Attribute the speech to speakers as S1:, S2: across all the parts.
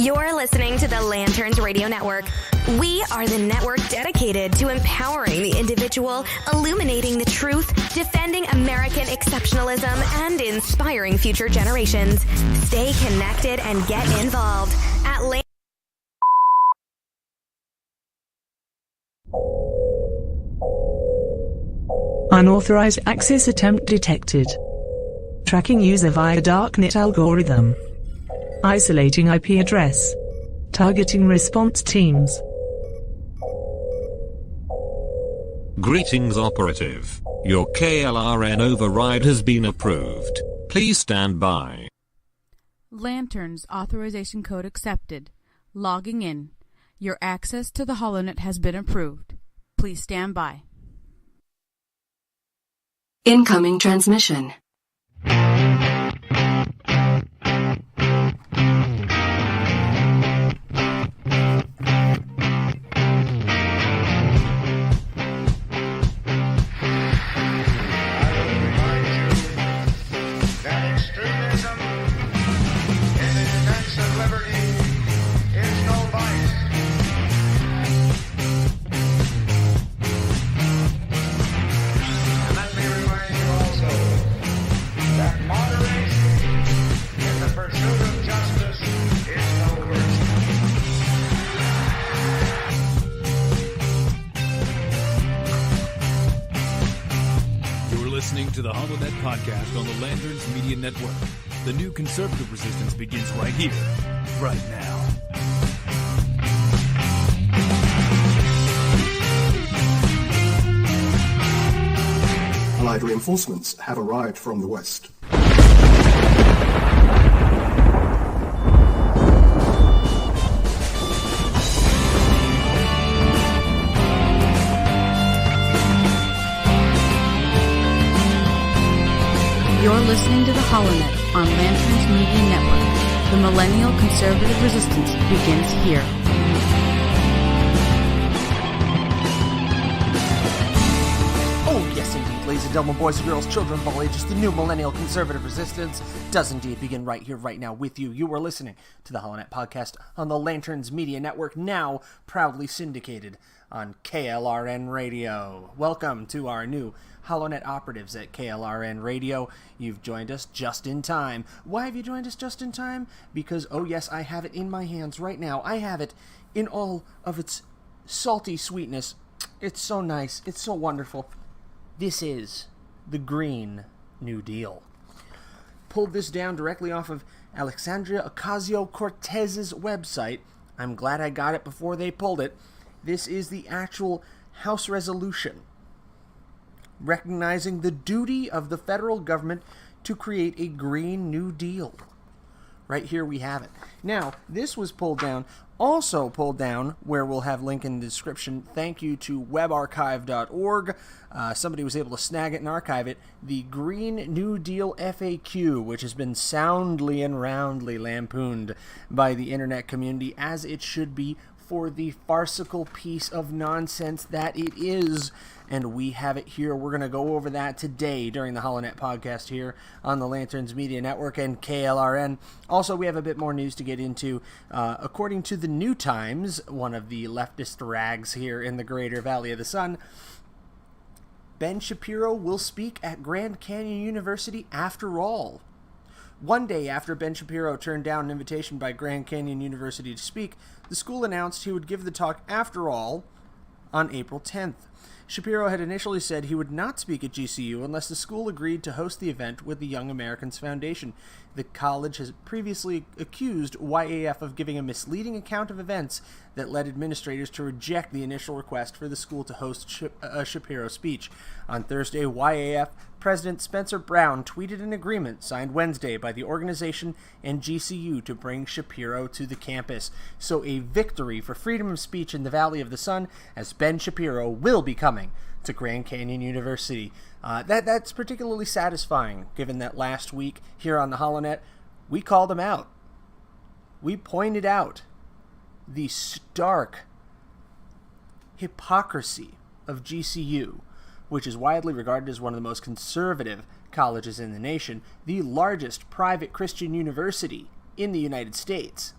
S1: You're listening to the Lanterns Radio Network. We are the network dedicated to empowering the individual, illuminating the truth, defending American exceptionalism, and inspiring future generations. Stay connected and get involved at
S2: Unauthorized access attempt detected. Tracking user via darknet algorithm. Isolating IP address. Targeting response teams.
S3: Greetings, operative. Your KLRN override has been approved. Please stand by.
S4: Lanterns authorization code accepted. Logging in. Your access to the HollowNet has been approved. Please stand by.
S5: Incoming transmission.
S6: To the HollowNet podcast on the Lanterns Media Network. The new conservative resistance begins right here, right now.
S7: Allied reinforcements have arrived from the west.
S4: You're listening to the HollowNet on Lanterns Media Network. The millennial conservative resistance begins here.
S8: Oh, yes, indeed, ladies and gentlemen, boys and girls, children of all ages, the new millennial conservative resistance does indeed begin right here, right now with you. You are listening to the HollowNet podcast on the Lanterns Media Network, now proudly syndicated on KLRN Radio. Welcome to our new HollowNet operatives at KLRN Radio. You've joined us just in time. Why have you joined us just in time? Because, oh yes, I have it in my hands right now. I have it in all of its salty sweetness. It's so nice. It's so wonderful. This is the Green New Deal. Pulled this down directly off of Alexandria Ocasio-Cortez's website. I'm glad I got it before they pulled it. This is the actual House resolution recognizing the duty of the federal government to create a Green New Deal. Right here we have it. Now, this was pulled down, also pulled down, where we'll have link in the description. Thank you to webarchive.org. Somebody was able to snag it and archive it. The Green New Deal FAQ, which has been soundly and roundly lampooned by the internet community, as it should be, for the farcical piece of nonsense that it is. And we have it here. We're going to go over that today during the HollowNet podcast here on the Lanterns Media Network and KLRN. Also, we have a bit more news to get into. According to the New Times, one of the leftist rags here in the Greater Valley of the Sun, Ben Shapiro will speak at Grand Canyon University after all. One day after Ben Shapiro turned down an invitation by Grand Canyon University to speak, the school announced he would give the talk after all on April 10th. Shapiro had initially said he would not speak at GCU unless the school agreed to host the event with the Young Americans Foundation. The college has previously accused YAF of giving a misleading account of events that led administrators to reject the initial request for the school to host a Shapiro speech. On Thursday, YAF President Spencer Brown tweeted an agreement signed Wednesday by the organization and GCU to bring Shapiro to the campus. So a victory for freedom of speech in the Valley of the Sun, as Ben Shapiro will be coming to Grand Canyon University. That's particularly satisfying, given that last week here on the HollowNet, we called him out. We pointed out the stark hypocrisy of GCU, which is widely regarded as one of the most conservative colleges in the nation, the largest private Christian university in the United States.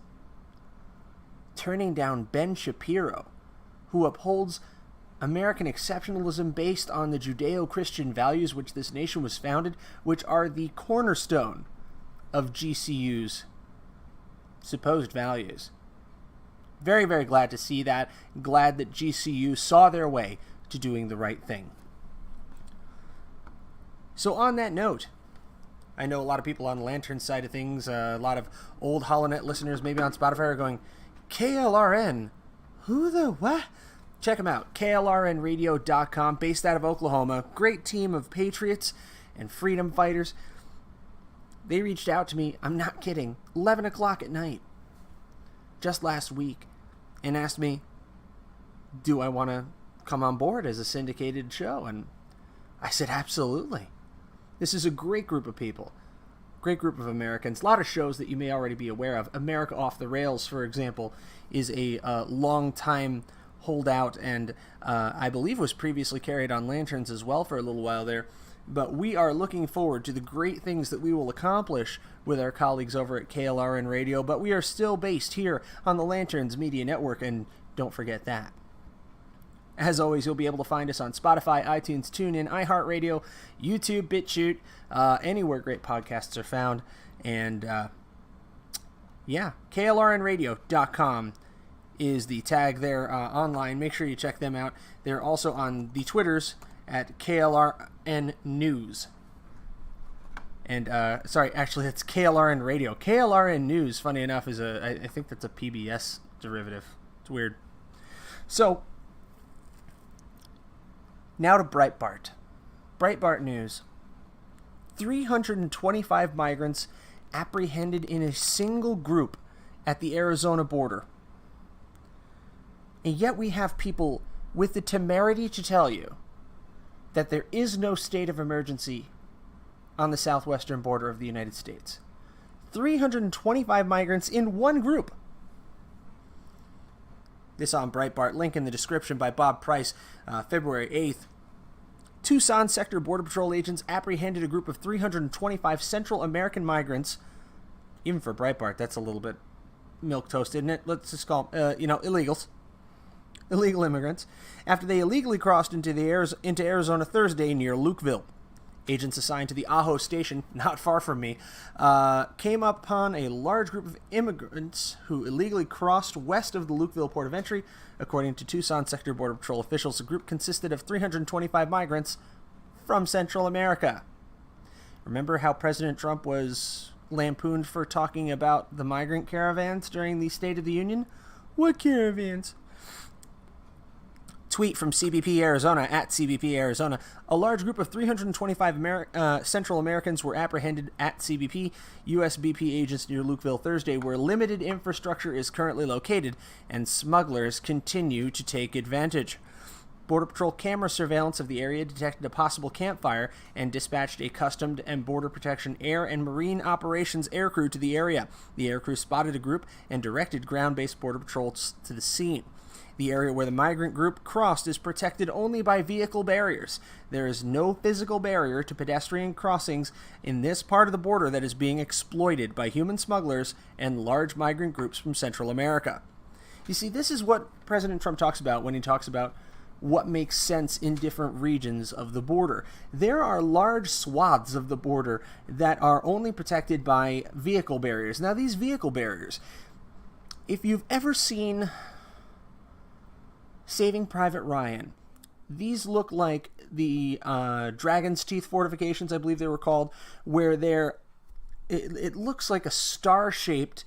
S8: turning down Ben Shapiro, who upholds American exceptionalism based on the Judeo-Christian values which this nation was founded, which are the cornerstone of GCU's supposed values. Very, very glad to see that. Glad that GCU saw their way to doing the right thing. So on that note, I know a lot of people on the Lantern side of things, a lot of old HollowNet listeners maybe on Spotify are going, KLRN? Who the what? Check them out, klrnradio.com, based out of Oklahoma. Great team of patriots and freedom fighters. They reached out to me, I'm not kidding, 11 o'clock at night, just last week, and asked me, do I want to come on board as a syndicated show? And I said, absolutely. This is a great group of people, great group of Americans. A lot of shows that you may already be aware of. America Off the Rails, for example, is a long-time holdout, and I believe was previously carried on Lanterns as well for a little while there. But we are looking forward to the great things that we will accomplish with our colleagues over at KLRN Radio, but we are still based here on the Lanterns Media Network, and don't forget that. As always, you'll be able to find us on Spotify, iTunes, TuneIn, iHeartRadio, YouTube, BitChute, anywhere great podcasts are found. And, klrnradio.com is the tag there online. Make sure you check them out. They're also on the Twitters at KLRN News. And, actually, it's KLRN Radio. KLRN News, funny enough, is I think that's a PBS derivative. It's weird. So, now to Breitbart. Breitbart News. 325 migrants apprehended in a single group at the Arizona border. And yet we have people with the temerity to tell you that there is no state of emergency on the southwestern border of the United States. 325 migrants in one group. This on Breitbart. Link in the description by Bob Price, February 8th. Tucson Sector Border Patrol agents apprehended a group of 325 Central American migrants. Even for Breitbart, that's a little bit milquetoast, isn't it? Let's just call them, illegals. Illegal immigrants, after they illegally crossed into Arizona Thursday near Lukeville. Agents assigned to the Ajo station, not far from me, came upon a large group of immigrants who illegally crossed west of the Lukeville port of entry. According to Tucson Sector Border Patrol officials, the group consisted of 325 migrants from Central America. Remember how President Trump was lampooned for talking about the migrant caravans during the State of the Union? What caravans? Tweet from CBP Arizona, at CBP Arizona. A large group of 325 Central Americans were apprehended at CBP. USBP agents near Lukeville Thursday, where limited infrastructure is currently located, and smugglers continue to take advantage. Border Patrol camera surveillance of the area detected a possible campfire and dispatched a Customs and Border Protection Air and Marine Operations aircrew to the area. The aircrew spotted a group and directed ground-based Border Patrols to the scene. The area where the migrant group crossed is protected only by vehicle barriers. There is no physical barrier to pedestrian crossings in this part of the border that is being exploited by human smugglers and large migrant groups from Central America. You see, this is what President Trump talks about when he talks about what makes sense in different regions of the border. There are large swaths of the border that are only protected by vehicle barriers. Now, these vehicle barriers, if you've ever seen Saving Private Ryan, these look like the Dragon's Teeth fortifications, I believe they were called, where it looks like a star-shaped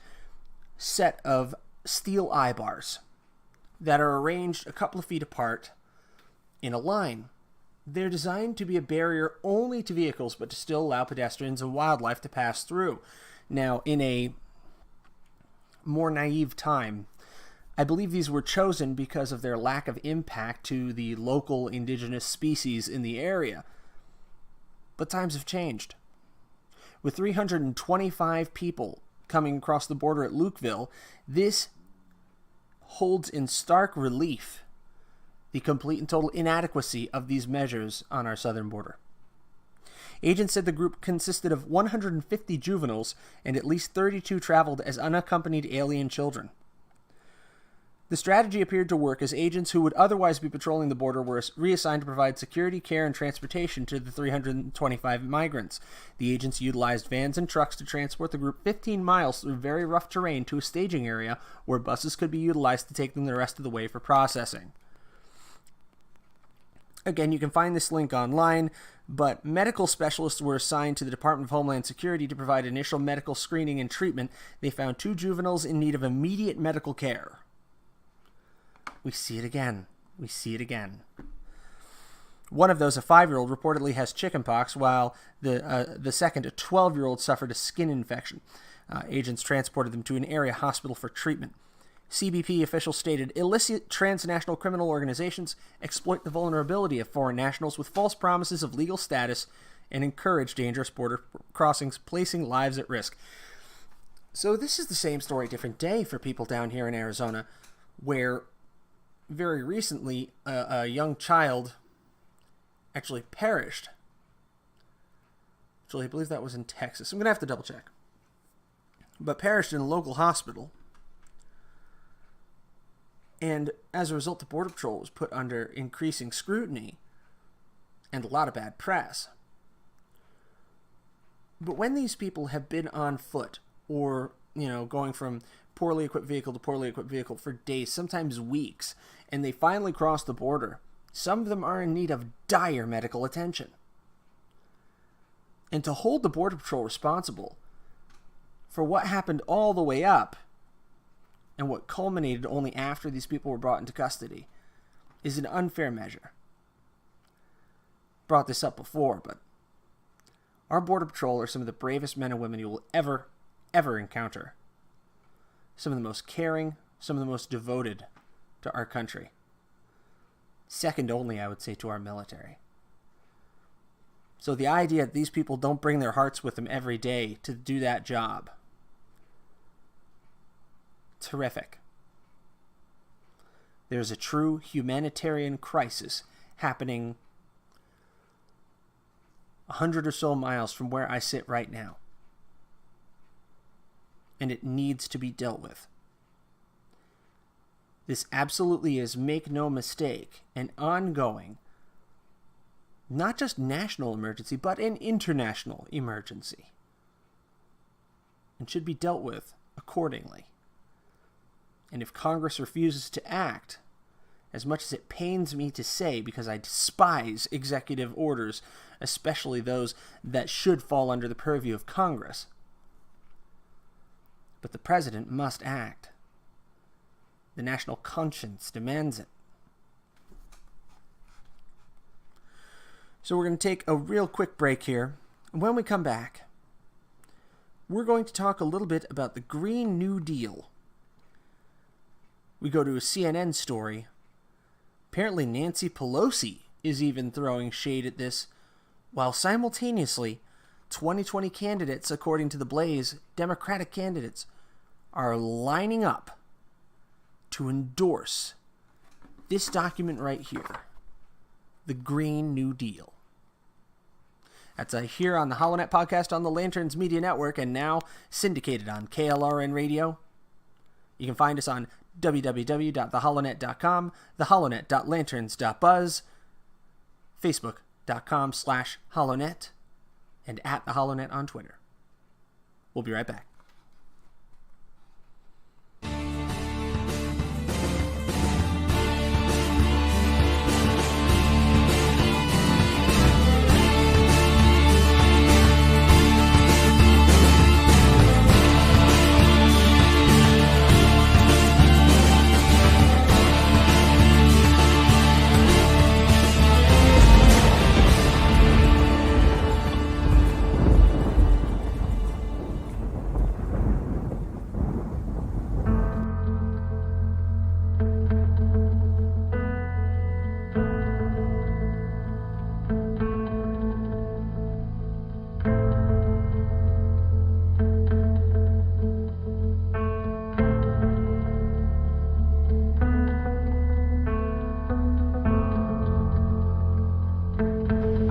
S8: set of steel eye bars that are arranged a couple of feet apart in a line. They're designed to be a barrier only to vehicles, but to still allow pedestrians and wildlife to pass through. Now, in a more naive time, I believe these were chosen because of their lack of impact to the local indigenous species in the area. But times have changed. With 325 people coming across the border at Lukeville, this holds in stark relief the complete and total inadequacy of these measures on our southern border. Agents said the group consisted of 150 juveniles and at least 32 traveled as unaccompanied alien children. The strategy appeared to work as agents who would otherwise be patrolling the border were reassigned to provide security, care, and transportation to the 325 migrants. The agents utilized vans and trucks to transport the group 15 miles through very rough terrain to a staging area where buses could be utilized to take them the rest of the way for processing. Again, you can find this link online, but medical specialists were assigned to the Department of Homeland Security to provide initial medical screening and treatment. They found 2 juveniles in need of immediate medical care. We see it again. We see it again. One of those, a 5-year-old, reportedly has chickenpox, while the second, a 12-year-old, suffered a skin infection. Agents transported them to an area hospital for treatment. CBP officials stated, illicit transnational criminal organizations exploit the vulnerability of foreign nationals with false promises of legal status and encourage dangerous border crossings, placing lives at risk. So this is the same story, different day for people down here in Arizona, where very recently a young child actually perished. Actually, I believe that was in Texas. I'm going to have to double check. But perished in a local hospital. And as a result, the Border Patrol was put under increasing scrutiny and a lot of bad press. But when these people have been on foot or, going from poorly equipped vehicle to poorly equipped vehicle for days, sometimes weeks, and they finally cross the border, some of them are in need of dire medical attention. And to hold the Border Patrol responsible for what happened all the way up and what culminated only after these people were brought into custody is an unfair measure. Brought this up before, but our Border Patrol are some of the bravest men and women you will ever encounter. Some of the most caring, some of the most devoted to our country. Second only, I would say, to our military. So the idea that these people don't bring their hearts with them every day to do that job, terrific. There's a true humanitarian crisis happening 100 or so miles from where I sit right now. And it needs to be dealt with. This absolutely is, make no mistake, an ongoing, not just national emergency, but an international emergency. And should be dealt with accordingly. And if Congress refuses to act, as much as it pains me to say, because I despise executive orders, especially those that should fall under the purview of Congress, but the president must act. The national conscience demands it. So we're going to take a real quick break here. When we come back, we're going to talk a little bit about the Green New Deal. We go to a CNN story. Apparently Nancy Pelosi is even throwing shade at this, while simultaneously 2020 candidates, according to The Blaze, Democratic candidates, are lining up to endorse this document right here, the Green New Deal. That's here on the HollowNet podcast on the Lanterns Media Network, and now syndicated on KLRN Radio. You can find us on www.thehollownet.com, thehollownet.lanterns.buzz, facebook.com/HollowNet, and at the HollowNet on Twitter. We'll be right back.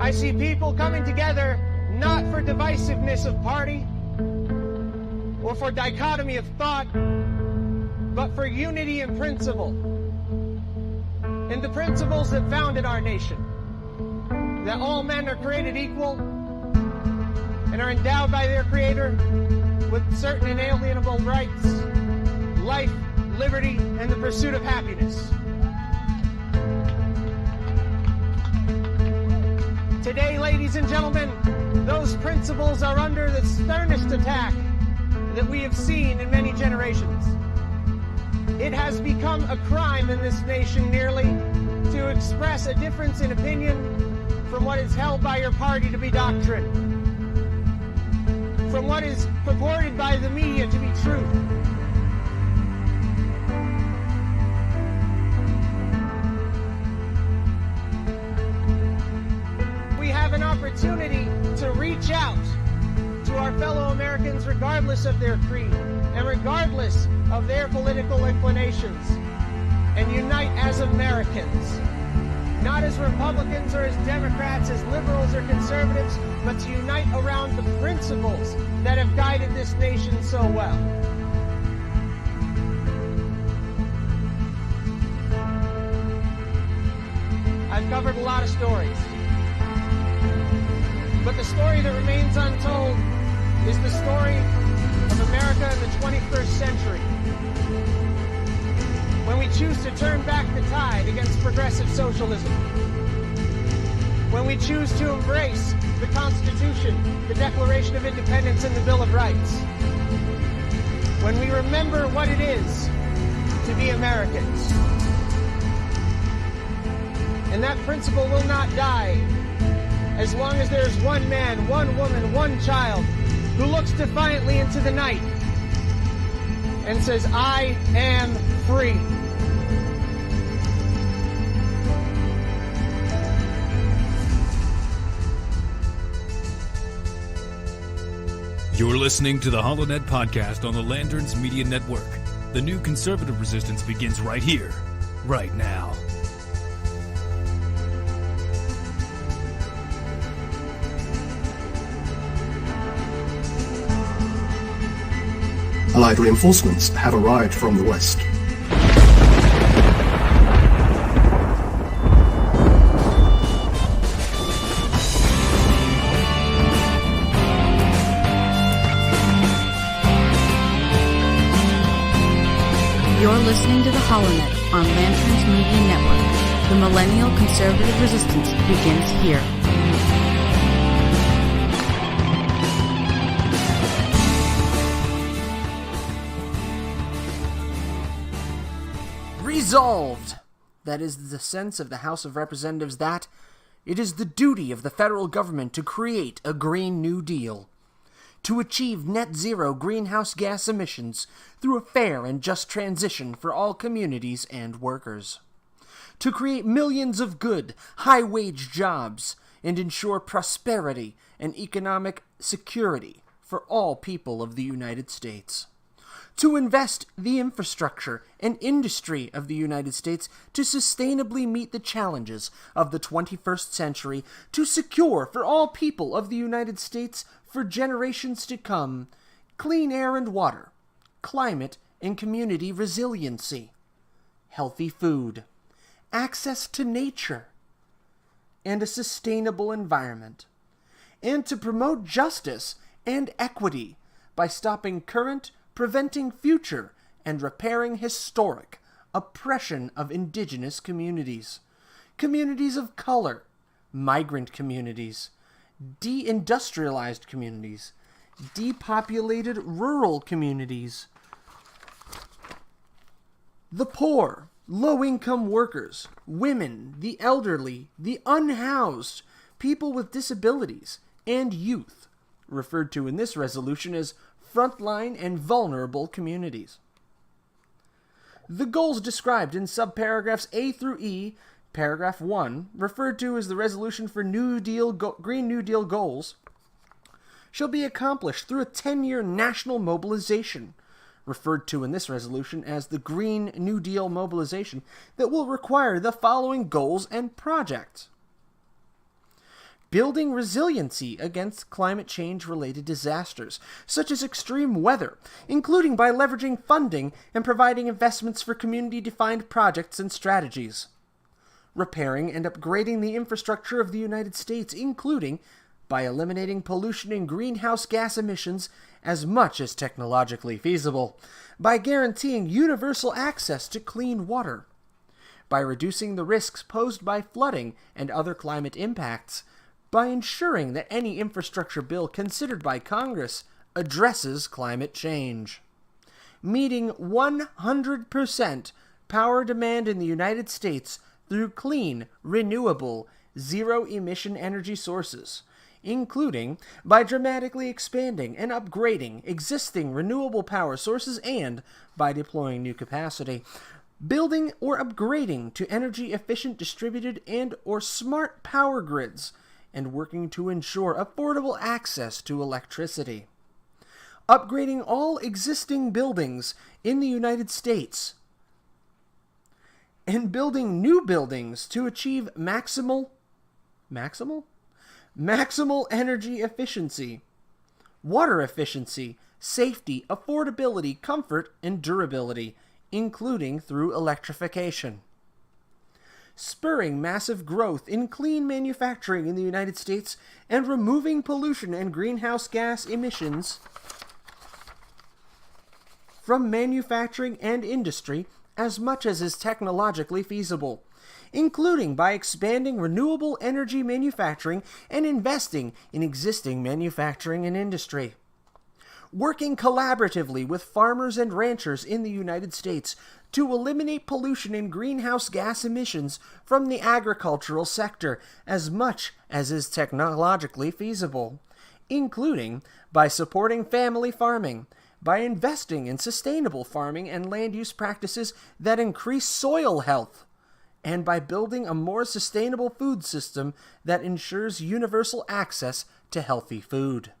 S9: I see people coming together not for divisiveness of party or for dichotomy of thought, but for unity in principle. In the principles that founded our nation, that all men are created equal and are endowed by their Creator with certain inalienable rights, life, liberty, and the pursuit of happiness. Today, ladies and gentlemen, those principles are under the sternest attack that we have seen in many generations. It has become a crime in this nation nearly to express a difference in opinion from what is held by your party to be doctrine, from what is purported by the media to be truth. We have an opportunity to reach out to our fellow Americans regardless of their creed and regardless of their political inclinations, and unite as Americans, not as Republicans or as Democrats, as liberals or conservatives, but to unite around the principles that have guided this nation so well. I've covered a lot of stories, but the story that remains untold is the story of America in the 21st century, when we choose to turn back the tide against progressive socialism, when we choose to embrace the Constitution, the Declaration of Independence, and the Bill of Rights, when we remember what it is to be Americans. And that principle will not die as long as there's one man, one woman, one child who looks defiantly into the night and says, I am free.
S6: You're listening to the HollowNet podcast on the Lanterns Media Network. The new conservative resistance begins right here, right now.
S7: Allied reinforcements have arrived from the west.
S4: You're listening to the HollowNet on Lanterns Media Network. The millennial conservative resistance begins here.
S8: Resolved! That is the sense of the House of Representatives that it is the duty of the federal government to create a Green New Deal, to achieve net zero greenhouse gas emissions through a fair and just transition for all communities and workers, to create millions of good, high-wage jobs and ensure prosperity and economic security for all people of the United States, to invest the infrastructure and industry of the United States to sustainably meet the challenges of the 21st century, to secure for all people of the United States for generations to come clean air and water, climate and community resiliency, healthy food, access to nature, and a sustainable environment, and to promote justice and equity by stopping current, preventing future, and repairing historic oppression of indigenous communities, communities of color, migrant communities, deindustrialized communities, depopulated rural communities, the poor, low-income workers, women, the elderly, the unhoused, people with disabilities, and youth, referred to in this resolution as frontline and vulnerable communities. The goals described in subparagraphs A through E, paragraph 1, referred to as the resolution for Green New Deal goals, shall be accomplished through a 10-year national mobilization, referred to in this resolution as the Green New Deal mobilization, that will require the following goals and projects. building resiliency against climate change-related disasters, such as extreme weather, including by leveraging funding and providing investments for community-defined projects and strategies. Repairing and upgrading the infrastructure of the United States, including by eliminating pollution and greenhouse gas emissions as much as technologically feasible, by guaranteeing universal access to clean water, by reducing the risks posed by flooding and other climate impacts, by ensuring that any infrastructure bill considered by Congress addresses climate change, meeting 100% power demand in the United States through clean, renewable, zero-emission energy sources, including by dramatically expanding and upgrading existing renewable power sources and by deploying new capacity, building or upgrading to energy-efficient distributed and or smart power grids, and working to ensure affordable access to electricity, upgrading all existing buildings in the United States, and building new buildings to achieve maximal energy efficiency, water efficiency, safety, affordability, comfort, and durability, including through electrification. Spurring massive growth in clean manufacturing in the United States and removing pollution and greenhouse gas emissions from manufacturing and industry as much as is technologically feasible, including by expanding renewable energy manufacturing and investing in existing manufacturing and industry. Working collaboratively with farmers and ranchers in the United States to eliminate pollution and greenhouse gas emissions from the agricultural sector as much as is technologically feasible, including by supporting family farming, by investing in sustainable farming and land use practices that increase soil health, and by building a more sustainable food system that ensures universal access to healthy food.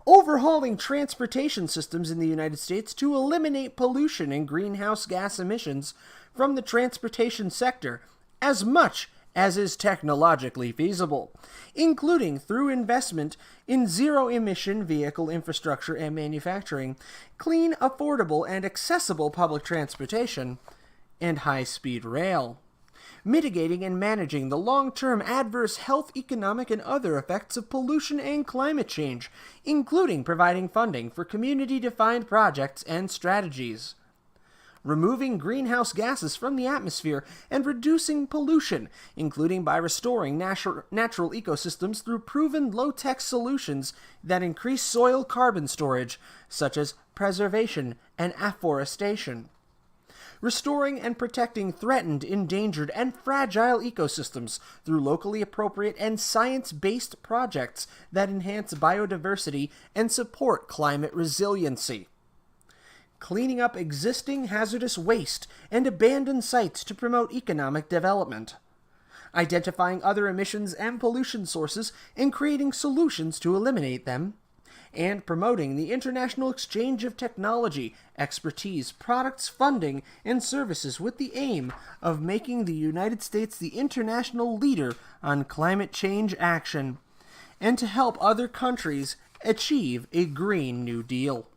S8: Overhauling transportation systems in the United States to eliminate pollution and greenhouse gas emissions from the transportation sector as much as is technologically feasible, including through investment in zero-emission vehicle infrastructure and manufacturing, clean, affordable, and accessible public transportation, and high-speed rail. Mitigating and managing the long-term adverse health, economic, and other effects of pollution and climate change, including providing funding for community-defined projects and strategies. Removing greenhouse gases from the atmosphere and reducing pollution, including by restoring natural ecosystems through proven low-tech solutions that increase soil carbon storage, such as preservation and afforestation. Restoring and protecting threatened, endangered, and fragile ecosystems through locally appropriate and science-based projects that enhance biodiversity and support climate resiliency. Cleaning up existing hazardous waste and abandoned sites to promote economic development. Identifying other emissions and pollution sources and creating solutions to eliminate them. And promoting the international exchange of technology, expertise, products, funding, and services with the aim of making the United States the international leader on climate change action, and to help other countries achieve a Green New Deal.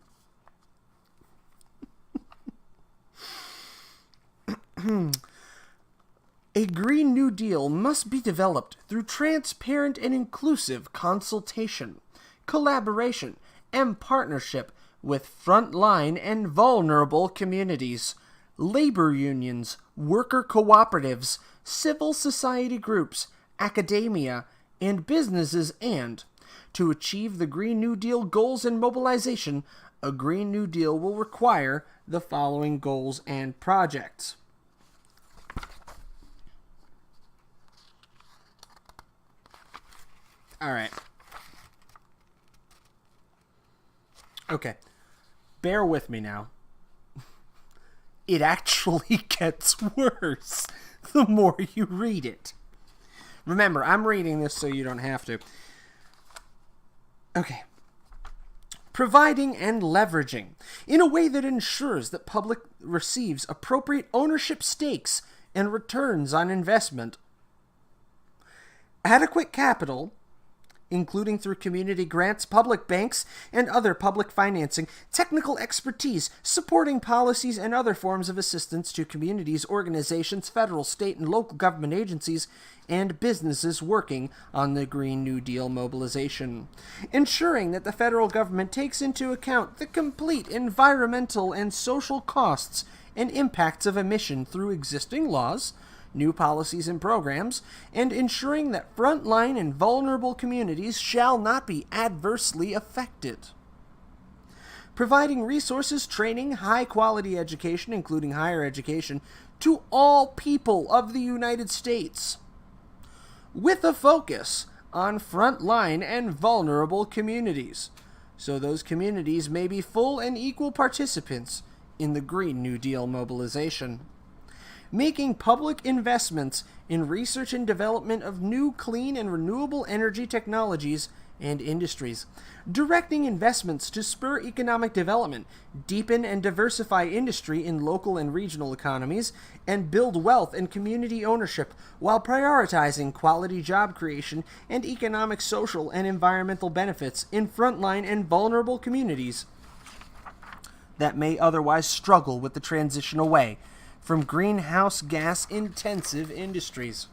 S8: A Green New Deal must be developed through transparent and inclusive consultation, collaboration, and partnership with frontline and vulnerable communities, labor unions, worker cooperatives, civil society groups, academia, and businesses, and to achieve the Green New Deal goals and mobilization, a Green New Deal will require the following goals and projects. All right. Okay. Bear with me now. It actually gets worse the more you read it. Remember, I'm reading this so you don't have to. Okay. Providing and leveraging in a way that ensures that public receives appropriate ownership stakes and returns on investment. Adequate capital including through community grants, public banks, and other public financing, technical expertise, supporting policies, and other forms of assistance to communities, organizations, federal, state, and local government agencies, and businesses working on the Green New Deal mobilization. Ensuring that the federal government takes into account the complete environmental and social costs and impacts of emission through existing laws, new policies and programs, and ensuring that frontline and vulnerable communities shall not be adversely affected. Providing resources, training, high-quality education, including higher education, to all people of the United States, with a focus on frontline and vulnerable communities, so those communities may be full and equal participants in the Green New Deal mobilization. Making public investments in research and development of new clean and renewable energy technologies and industries, directing investments to spur economic development, deepen and diversify industry in local and regional economies, and build wealth and community ownership while prioritizing quality job creation and economic, social, and environmental benefits in frontline and vulnerable communities that may otherwise struggle with the transition away from greenhouse gas-intensive industries.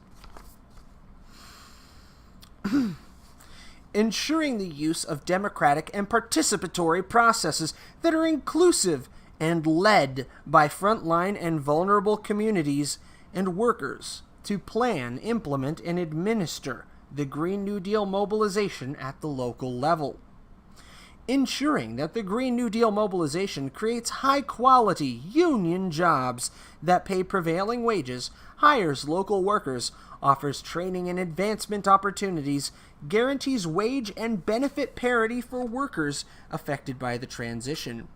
S8: Ensuring the use of democratic and participatory processes that are inclusive and led by frontline and vulnerable communities and workers to plan, implement, and administer the Green New Deal mobilization at the local level. Ensuring that the Green New Deal mobilization creates high-quality union jobs that pay prevailing wages, hires local workers, offers training and advancement opportunities, guarantees wage and benefit parity for workers affected by the transition,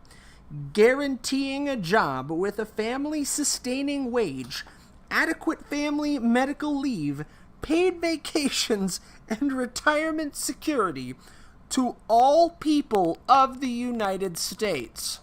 S8: guaranteeing a job with a family-sustaining wage, adequate family medical leave, paid vacations, and retirement security to all people of the United States.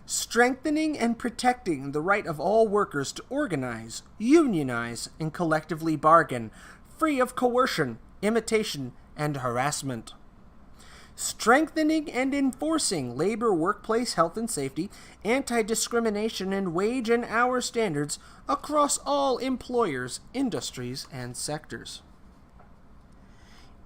S8: Strengthening and protecting the right of all workers to organize, unionize, and collectively bargain, free of coercion, imitation, and harassment. Strengthening and enforcing labor, workplace, health and safety, anti-discrimination, and wage and hour standards across all employers, industries, and sectors.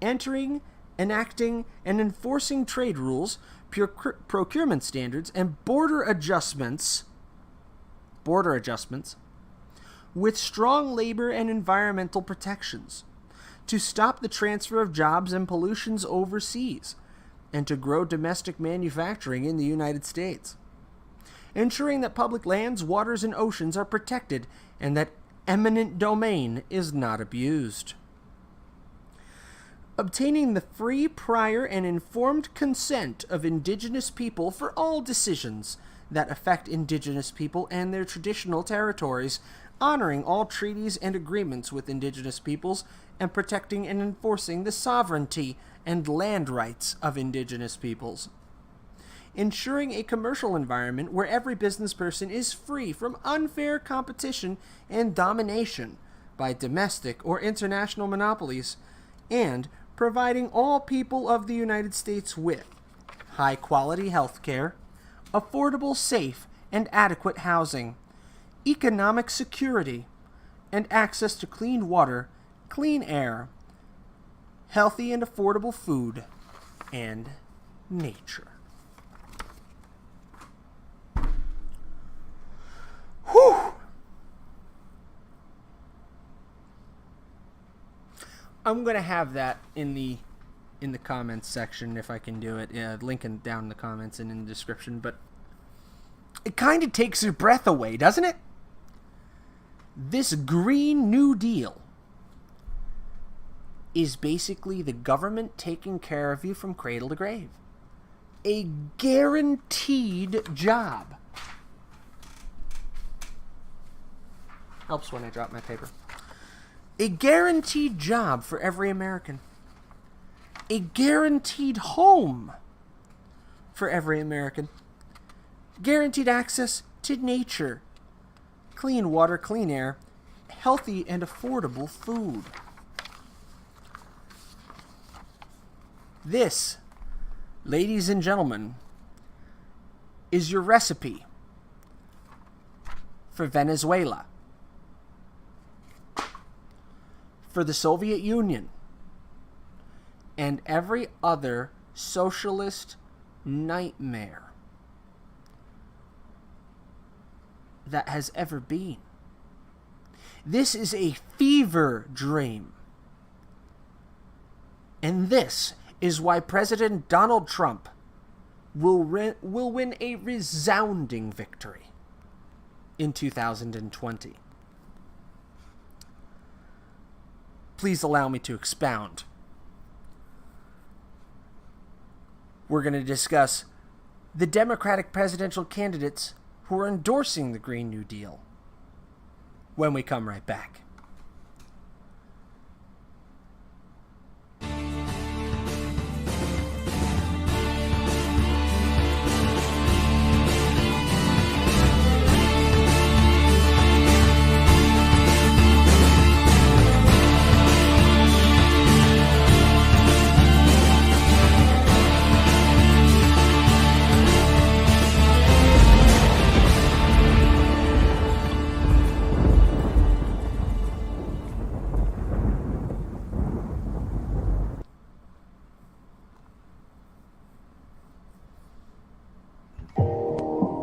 S8: Entering, enacting, and enforcing trade rules, procurement standards, and border adjustments with strong labor and environmental protections to stop the transfer of jobs and pollutions overseas, and to grow domestic manufacturing in the United States. Ensuring that public lands, waters, and oceans are protected and that eminent domain is not abused. Obtaining the free, prior, and informed consent of Indigenous people for all decisions that affect Indigenous people and their traditional territories, honoring all treaties and agreements with Indigenous peoples, and protecting and enforcing the sovereignty and land rights of Indigenous peoples. Ensuring a commercial environment where every business person is free from unfair competition and domination by domestic or international monopolies, and providing all people of the United States with high-quality health care, affordable, safe, and adequate housing, economic security, and access to clean water, clean air, healthy and affordable food, and nature. Whew! I'm going to have that in the comments section if I can do it. Yeah, linking down in the comments and in the description, but it kind of takes your breath away, doesn't it? This Green New Deal is basically the government taking care of you from cradle to grave. A guaranteed job. Helps when I drop my paper. A guaranteed job for every American. A guaranteed home for every American. Guaranteed access to nature, clean water, clean air, healthy and affordable food. This, ladies and gentlemen, is your recipe for Venezuela, for the Soviet Union, and every other socialist nightmare that has ever been. This is a fever dream. And this is why President Donald Trump will win a resounding victory in 2020. Please allow me to expound. We're going to discuss the Democratic presidential candidates who are endorsing the Green New Deal when we come right back.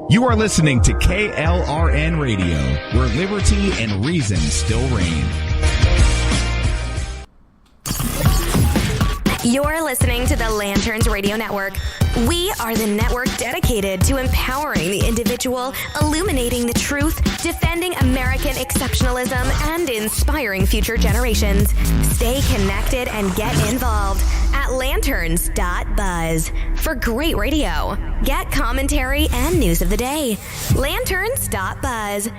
S10: You are listening to KLRN Radio, where liberty and reason still reign.
S1: You're listening to the Lanterns Radio Network. We are the network dedicated to empowering the individual, illuminating the truth, defending American exceptionalism, and inspiring future generations. Stay connected and get involved at lanterns.buzz for great radio. Get commentary and news of the day. Lanterns.buzz.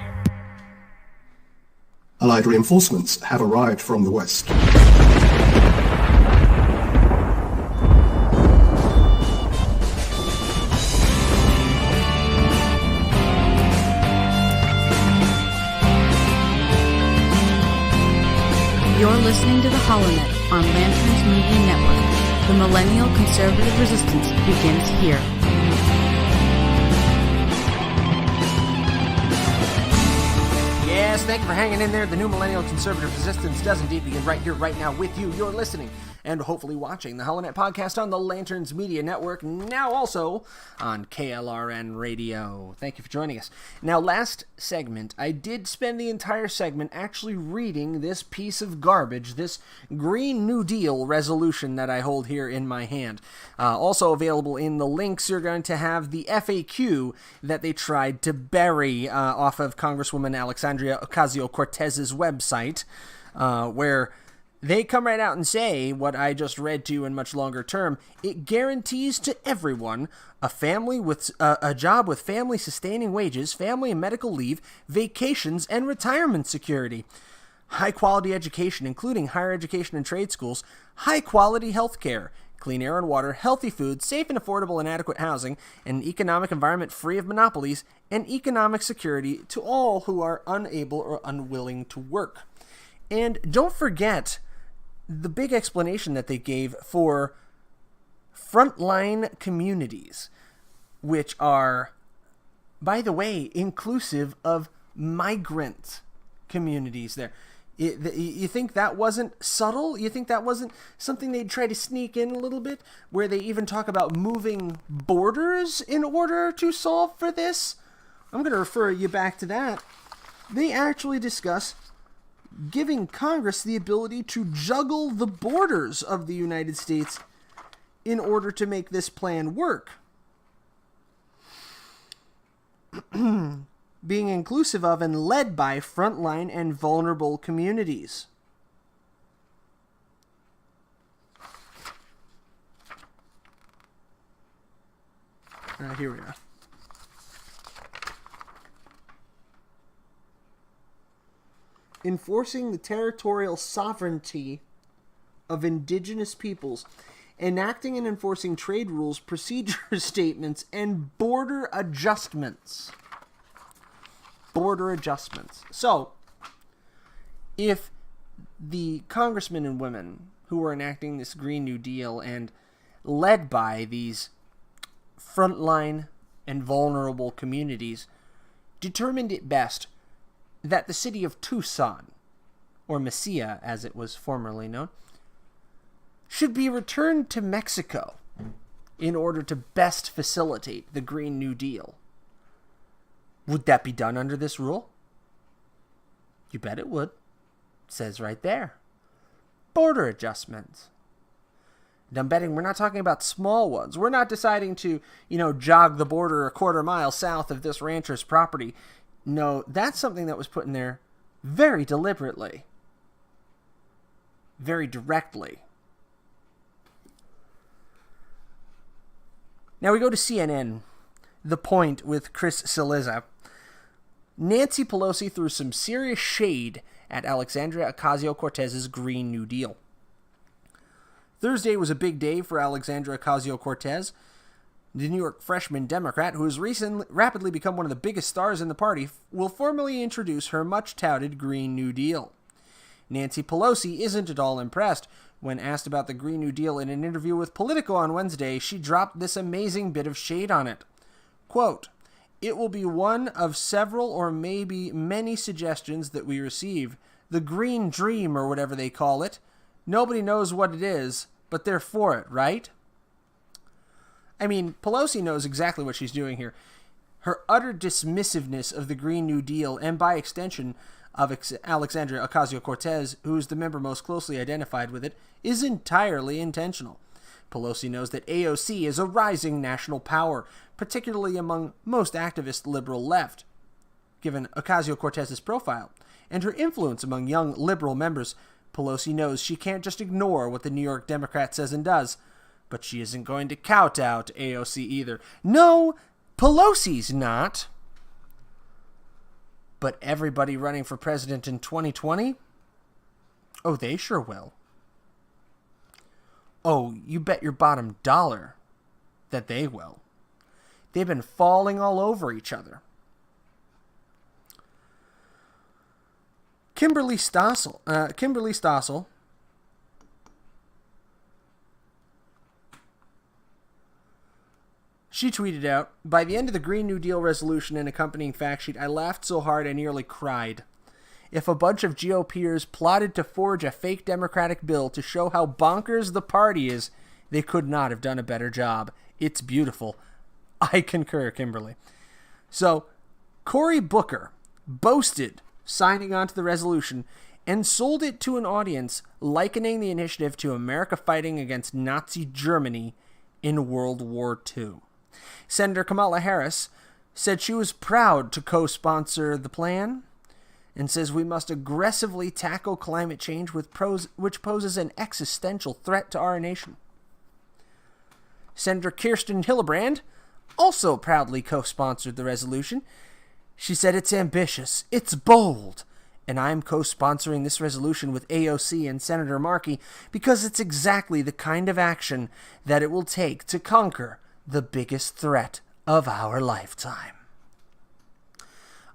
S7: Allied reinforcements have arrived from the west.
S4: You're listening to the HollowNet on Lanterns Media Network. The millennial conservative resistance begins here.
S8: Yes, thank you for hanging in there. The new millennial conservative resistance does indeed begin right here, right now with you. You're listening and hopefully watching the HollowNet podcast on the Lanterns Media Network, now also on KLRN Radio. Thank you for joining us. Now, last segment, I did spend the entire segment actually reading this piece of garbage, this Green New Deal resolution that I hold here in my hand. Also available in the links, you're going to have the FAQ that they tried to bury off of Congresswoman Alexandria Ocasio-Cortez's website, where they come right out and say what I just read to you in much longer term. It guarantees to everyone a family with a job with family-sustaining wages, family and medical leave, vacations, and retirement security. High-quality education, including higher education and trade schools, high-quality health care, clean air and water, healthy food, safe and affordable and adequate housing, an economic environment free of monopolies, and economic security to all who are unable or unwilling to work. And don't forget the big explanation that they gave for frontline communities, which are, by the way, inclusive of migrant communities there. You think that wasn't subtle? You think that wasn't something they'd try to sneak in a little bit, where they even talk about moving borders in order to solve for this? I'm going to refer you back to that. They actually discuss giving Congress the ability to juggle the borders of the United States in order to make this plan work. Being inclusive of and led by frontline and vulnerable communities. Here we are. Enforcing the territorial sovereignty of indigenous peoples, enacting and enforcing trade rules, procedure statements, and border adjustments. Border adjustments. So, if the congressmen and women who were enacting this Green New Deal and led by these frontline and vulnerable communities determined it best that the city of Tucson, or Mesilla as it was formerly known, should be returned to Mexico in order to best facilitate the Green New Deal. Would that be done under this rule? You bet it would. It says right there. Border adjustments. And I'm betting we're not talking about small ones. We're not deciding to, jog the border a quarter mile south of this rancher's property. No, that's something that was put in there very deliberately. Very directly. Now we go to CNN. The Point with Chris Cillizza. Nancy Pelosi threw some serious shade at Alexandria Ocasio-Cortez's Green New Deal. Thursday was a big day for Alexandria Ocasio-Cortez. The New York freshman Democrat, who has rapidly become one of the biggest stars in the party, will formally introduce her much-touted Green New Deal. Nancy Pelosi isn't at all impressed. When asked about the Green New Deal in an interview with Politico on Wednesday, she dropped this amazing bit of shade on it. Quote, "It will be one of several or maybe many suggestions that we receive. The Green Dream or whatever they call it. Nobody knows what it is, but they're for it, right?" I mean, Pelosi knows exactly what she's doing here. Her utter dismissiveness of the Green New Deal, and by extension of Alexandria Ocasio-Cortez, who is the member most closely identified with it, is entirely intentional. Pelosi knows that AOC is a rising national power, particularly among most activist liberal left. Given Ocasio-Cortez's profile and her influence among young liberal members, Pelosi knows she can't just ignore what the New York Democrat says and does, but she isn't going to kowtow to AOC either. No, Pelosi's not. But everybody running for president in 2020? Oh, they sure will. Oh, you bet your bottom dollar that they will. They've been falling all over each other. Kimberly Stossel, she tweeted out, "By the end of the Green New Deal resolution and accompanying fact sheet, I laughed so hard I nearly cried. If a bunch of GOPers plotted to forge a fake Democratic bill to show how bonkers the party is, they could not have done a better job. It's beautiful." I concur, Kimberly. So, Cory Booker boasted signing on to the resolution and sold it to an audience likening the initiative to America fighting against Nazi Germany in World War II. Senator Kamala Harris said she was proud to co-sponsor the plan and says we must aggressively tackle climate change which poses an existential threat to our nation. Senator Kirsten Gillibrand also proudly co-sponsored the resolution. She said it's ambitious, it's bold, and I'm co-sponsoring this resolution with AOC and Senator Markey because it's exactly the kind of action that it will take to conquer the biggest threat of our lifetime.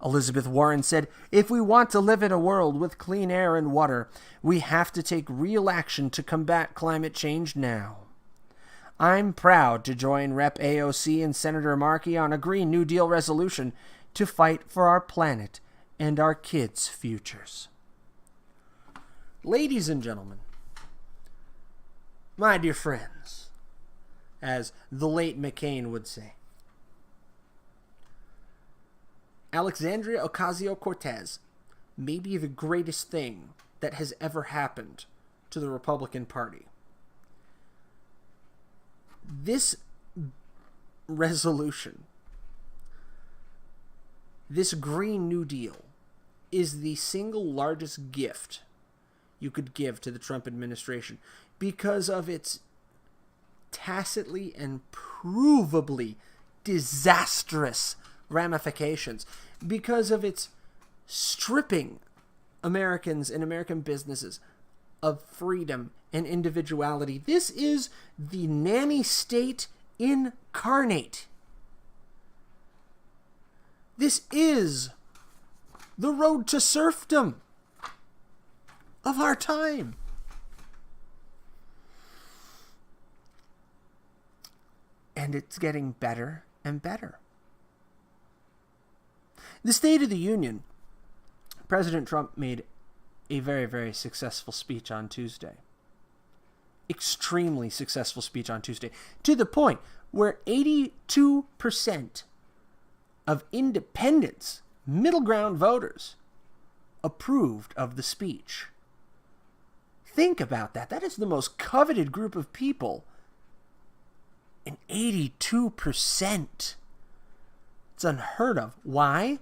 S8: Elizabeth Warren said, "If we want to live in a world with clean air and water, we have to take real action to combat climate change now. I'm proud to join Rep. AOC and Senator Markey on a Green New Deal resolution to fight for our planet and our kids' futures." Ladies and gentlemen, my dear friends, as the late McCain would say, Alexandria Ocasio-Cortez may be the greatest thing that has ever happened to the Republican Party. This resolution, this Green New Deal, is the single largest gift you could give to the Trump administration because of its tacitly and provably disastrous ramifications, because of its stripping Americans and American businesses of freedom and individuality. This is the nanny state incarnate. This is the road to serfdom. of our time. And it's getting better and better. The State of the Union, President Trump made a very, very successful speech on Tuesday. Extremely successful speech on Tuesday. To the point where 82% of independents, middle ground voters, approved of the speech. Think about that. That is the most coveted group of people. And 82%. It's unheard of. Why?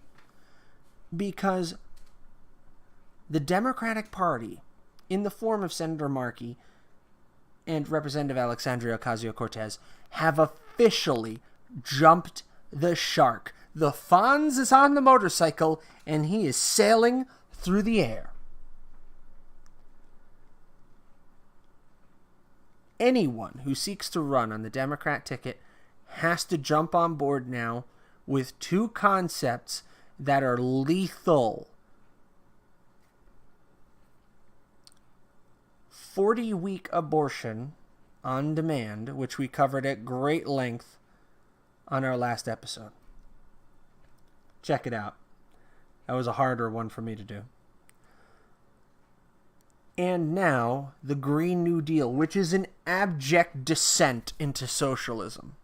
S8: Because the Democratic Party, in the form of Senator Markey and Representative Alexandria Ocasio-Cortez, have officially jumped the shark. The Fonz is on the motorcycle, and he is sailing through the air. Anyone who seeks to run on the Democrat ticket has to jump on board now with two concepts that are lethal. 40-week abortion on demand, which we covered at great length on our last episode. Check it out. That was a harder one for me to do. And now, the Green New Deal, which is an abject descent into socialism.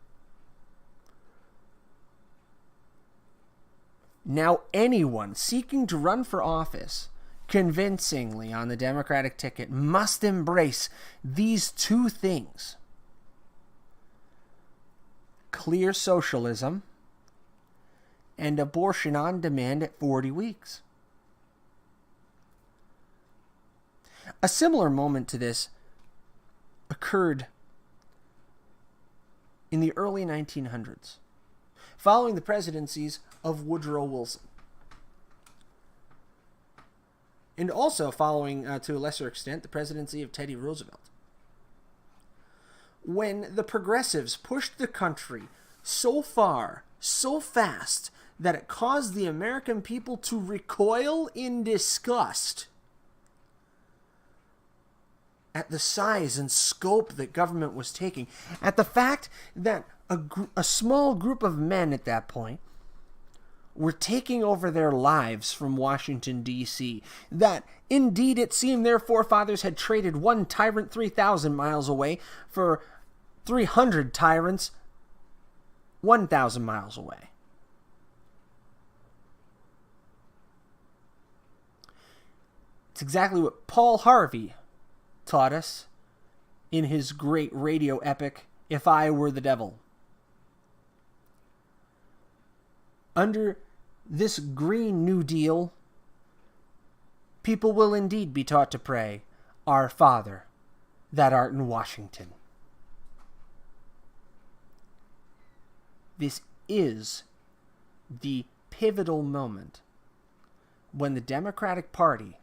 S8: Now, anyone seeking to run for office convincingly on the Democratic ticket must embrace these two things. Clear socialism and abortion on demand at 40 weeks. A similar moment to this occurred in the early 1900s, following the presidencies of Woodrow Wilson. And also following, to a lesser extent, the presidency of Teddy Roosevelt. When the progressives pushed the country so far, so fast, that it caused the American people to recoil in disgust at the size and scope that government was taking, at the fact that a small group of men at that point were taking over their lives from Washington, D.C., that indeed it seemed their forefathers had traded one tyrant 3,000 miles away for 300 tyrants 1,000 miles away. It's exactly what Paul Harvey taught us in his great radio epic, If I Were the Devil. Under this Green New Deal, people will indeed be taught to pray, Our Father, that art in Washington. This is the pivotal moment when the Democratic Party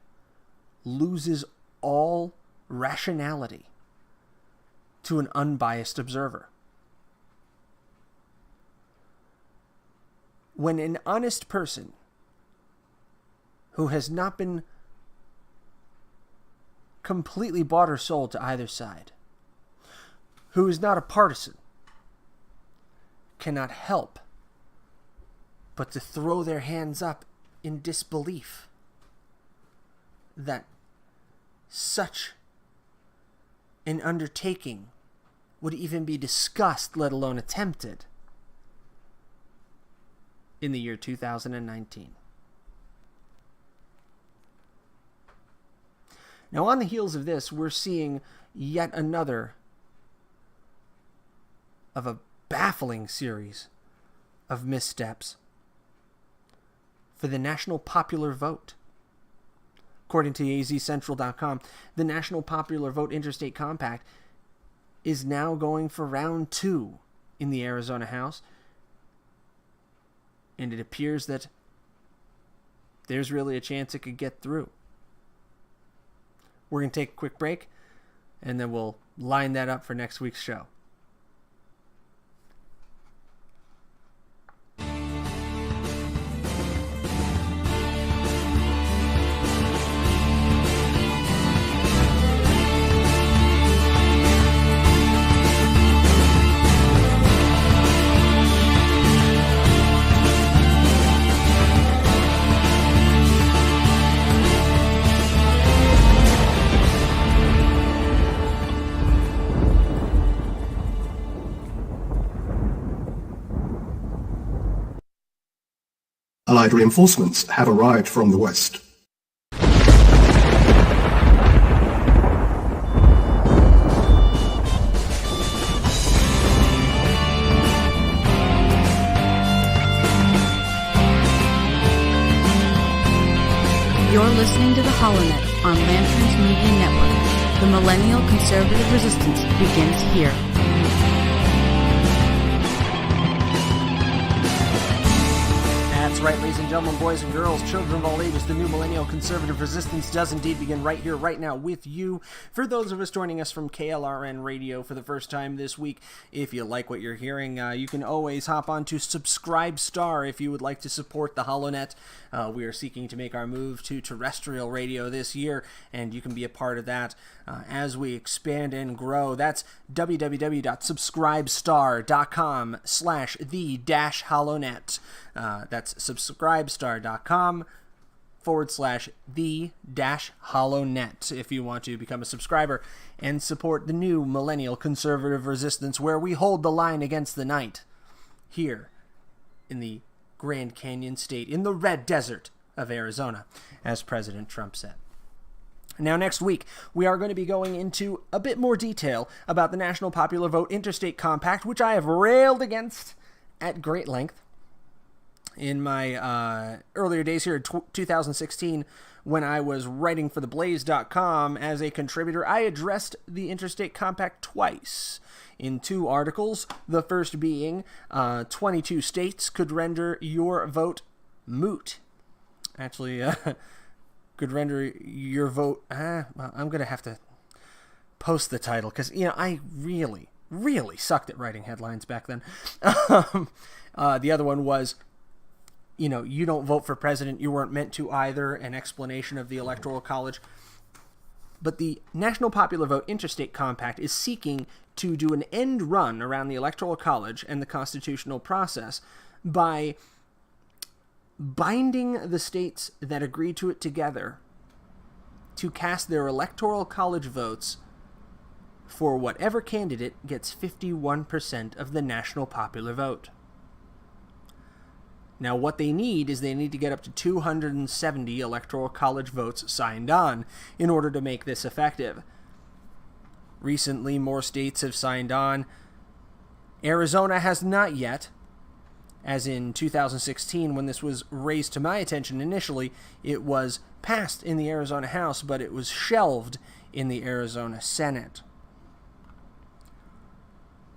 S8: loses all rationality to an unbiased observer. When an honest person who has not been completely bought or sold to either side, who is not a partisan, cannot help but to throw their hands up in disbelief that such an undertaking would even be discussed, let alone attempted, in the year 2019. Now, on the heels of this, we're seeing yet another of a baffling series of missteps for the National Popular Vote. According to azcentral.com, the National Popular Vote Interstate Compact is now going for round 2 in the Arizona House. And it appears that there's really a chance it could get through. We're going to take a quick break, and then we'll line that up for next week's show.
S7: Allied reinforcements have arrived from the west.
S4: You're listening to the HollowNet on Lanterns Media Network. The millennial conservative resistance begins here.
S8: That's right, ladies and gentlemen, boys and girls, children of all ages, the new millennial conservative resistance does indeed begin right here, right now, with you. For those of us joining us from KLRN Radio for the first time this week, if you like what you're hearing, you can always hop on to Subscribestar if you would like to support the HollowNet. We are seeking to make our move to terrestrial radio this year, and you can be a part of that as we expand and grow. That's www.subscribestar.com/the-HollowNet. That's subscribestar.com/the-HollowNet if you want to become a subscriber and support the new millennial conservative resistance, where we hold the line against the night here in the Grand Canyon State, in the red desert of Arizona, as President Trump said. Now, next week, we are going to be going into a bit more detail about the National Popular Vote Interstate Compact, which I have railed against at great length in my earlier days here in 2016, when I was writing for theblaze.com as a contributor. I addressed the Interstate Compact twice in 2 articles, the first being 22 states could render your vote moot. Actually, could render your vote... well, I'm going to have to post the title, because, I really, really sucked at writing headlines back then. The other one was... you don't vote for president, you weren't meant to either, an explanation of the Electoral College. But the National Popular Vote Interstate Compact is seeking to do an end run around the Electoral College and the constitutional process by binding the states that agree to it together to cast their Electoral College votes for whatever candidate gets 51% of the national popular vote. Now, what they need is they need to get up to 270 Electoral College votes signed on in order to make this effective. Recently, more states have signed on. Arizona has not yet, as in 2016, when this was raised to my attention initially. It was passed in the Arizona House, but it was shelved in the Arizona Senate.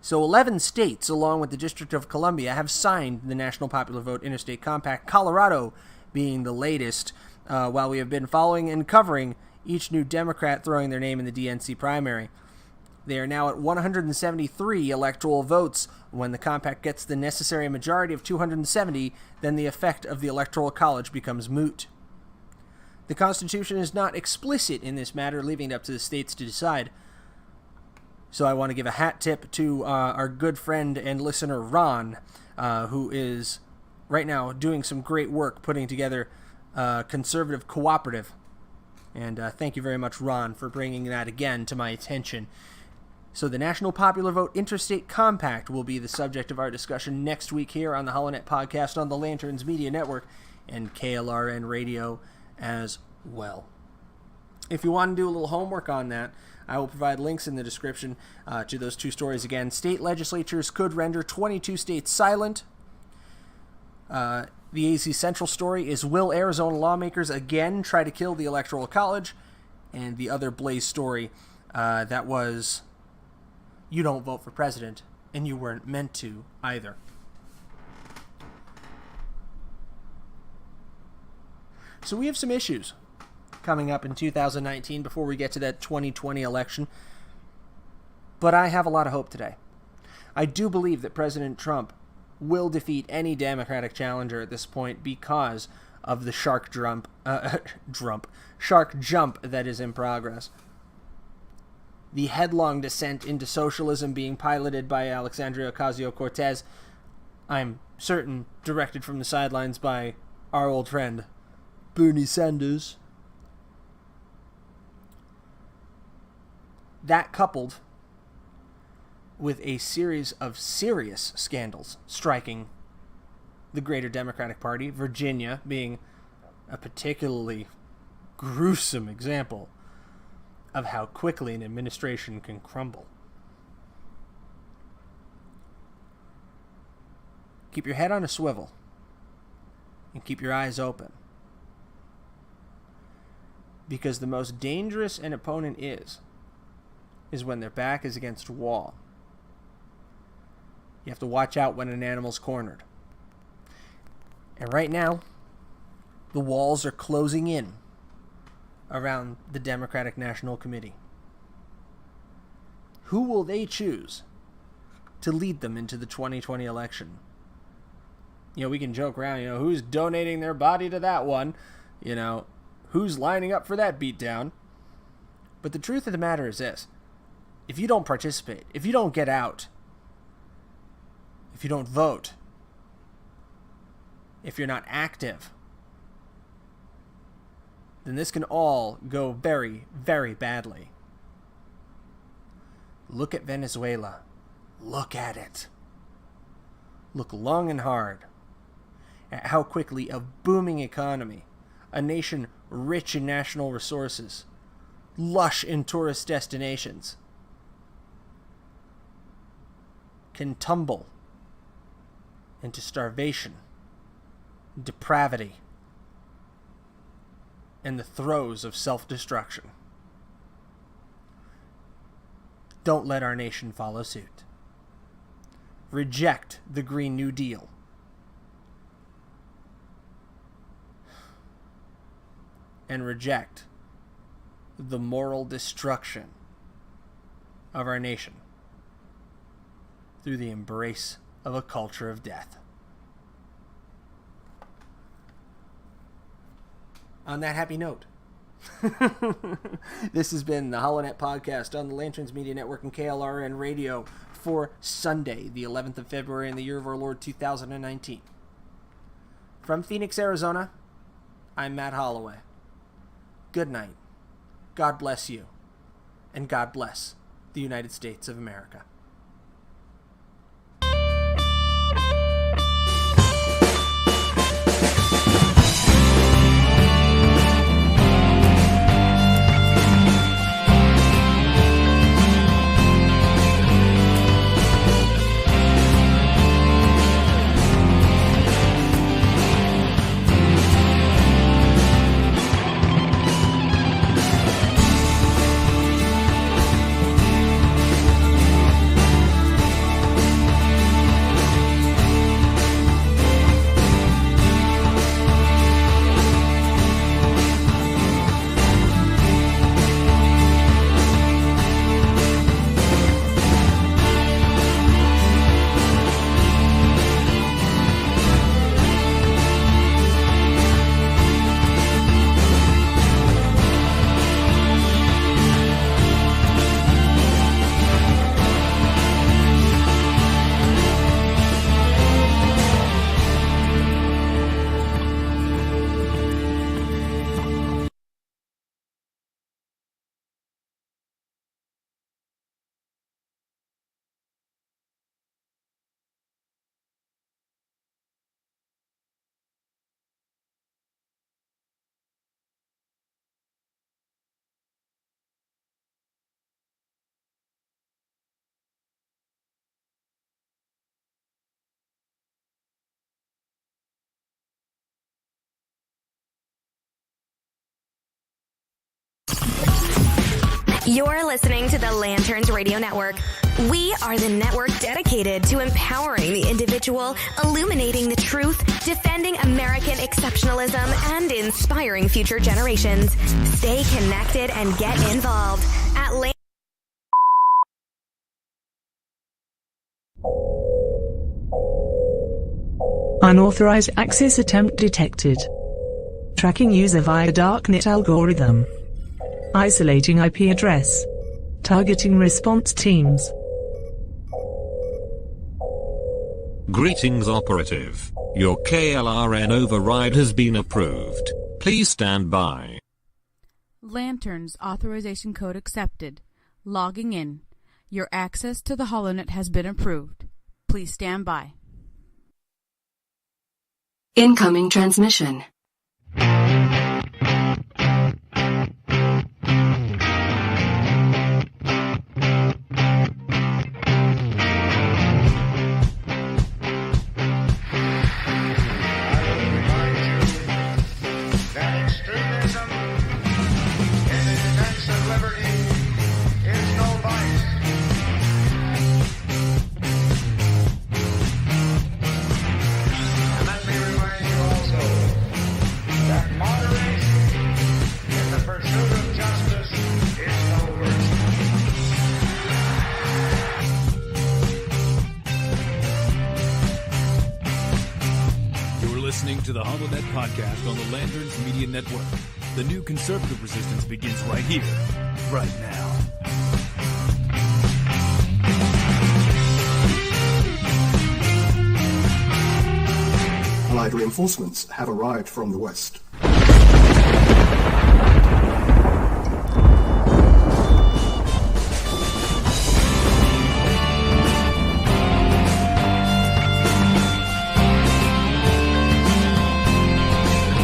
S8: So 11 states, along with the District of Columbia, have signed the National Popular Vote Interstate Compact, Colorado being the latest, while we have been following and covering each new Democrat throwing their name in the DNC primary. They are now at 173 electoral votes. When the compact gets the necessary majority of 270, then the effect of the Electoral College becomes moot. The Constitution is not explicit in this matter, leaving it up to the states to decide. So I want to give a hat tip to our good friend and listener, Ron, who is right now doing some great work putting together a conservative cooperative. And thank you very much, Ron, for bringing that again to my attention. So the National Popular Vote Interstate Compact will be the subject of our discussion next week here on the HollowNet podcast on the Lanterns Media Network and KLRN Radio as well. If you want to do a little homework on that, I will provide links in the description to those 2 stories again. State legislatures could render 22 states silent. The AZ Central story is, will Arizona lawmakers again try to kill the Electoral College? And the other Blaze story, that was, you don't vote for president, and you weren't meant to either. So we have some issues coming up in 2019 before we get to that 2020 election. But I have a lot of hope today. I do believe that President Trump will defeat any Democratic challenger at this point because of the shark jump that is in progress. The headlong descent into socialism being piloted by Alexandria Ocasio-Cortez, I'm certain directed from the sidelines by our old friend, Bernie Sanders. That, coupled with a series of serious scandals striking the greater Democratic Party, Virginia being a particularly gruesome example of how quickly an administration can crumble. Keep your head on a swivel and keep your eyes open. Because the most dangerous an opponent is when their back is against a wall. You have to watch out when an animal's cornered. And right now, the walls are closing in around the Democratic National Committee. Who will they choose to lead them into the 2020 election? You know, we can joke around, who's donating their body to that one? Who's lining up for that beatdown? But the truth of the matter is this. If you don't participate, if you don't get out, if you don't vote, if you're not active, then this can all go very, very badly. Look at Venezuela. Look at it. Look long and hard at how quickly a booming economy, a nation rich in national resources, lush in tourist destinations, can tumble into starvation, depravity, and the throes of self-destruction. Don't let our nation follow suit. Reject the Green New Deal. And reject the moral destruction of our nation through the embrace of a culture of death. On that happy note, this has been the HollowNet podcast on the Lanterns Media Network and KLRN Radio for Sunday, the 11th of February in the year of our Lord 2019. From Phoenix, Arizona, I'm Matt Holloway. Good night. God bless you. And God bless the United States of America.
S1: You're listening to the Lanterns Radio Network. We are the network dedicated to empowering the individual, illuminating the truth, defending American exceptionalism, and inspiring future generations. Stay connected and get involved at
S2: Unauthorized access attempt detected. Tracking user via darknet algorithm. Isolating IP address. Targeting response teams.
S3: Greetings, operative. Your KLRN override has been approved. Please stand by.
S4: Lanterns authorization code accepted. Logging in. Your access to the HollowNet has been approved. Please stand by.
S5: Incoming transmission.
S6: Listening to the HollowNet podcast on the Lanterns Media Network. The new conservative resistance begins right here, right now.
S7: Allied reinforcements have arrived from the west.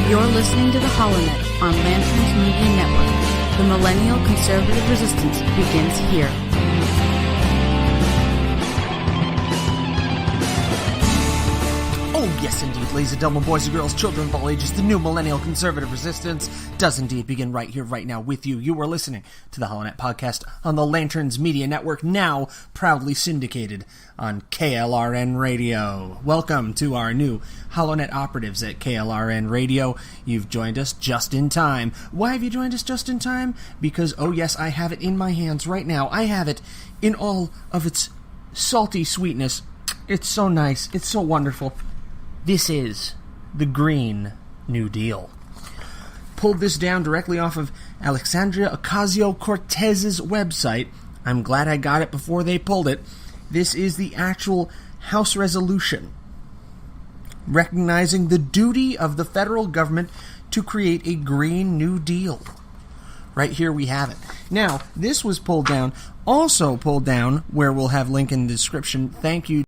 S4: You're listening to the HollowNet on Lanterns Media Network. The millennial conservative resistance begins here.
S8: Oh, yes, indeed, ladies and gentlemen, boys and girls, children of all ages, the new millennial conservative resistance does indeed begin right here, right now with you. You are listening to the HollowNet podcast on the Lanterns Media Network, now proudly syndicated on KLRN Radio. Welcome to our new HollowNet operatives at KLRN Radio. You've joined us just in time. Why have you joined us just in time? Because, oh yes, I have it in my hands right now. I have it in all of its salty sweetness. It's so nice. It's so wonderful. This is the Green New Deal. Pulled this down directly off of Alexandria Ocasio-Cortez's website. I'm glad I got it before they pulled it. This is the actual House resolution recognizing the duty of the federal government to create a Green New Deal. Right here we have it. Now, this was pulled down, also pulled down, where we'll have link in the description. Thank you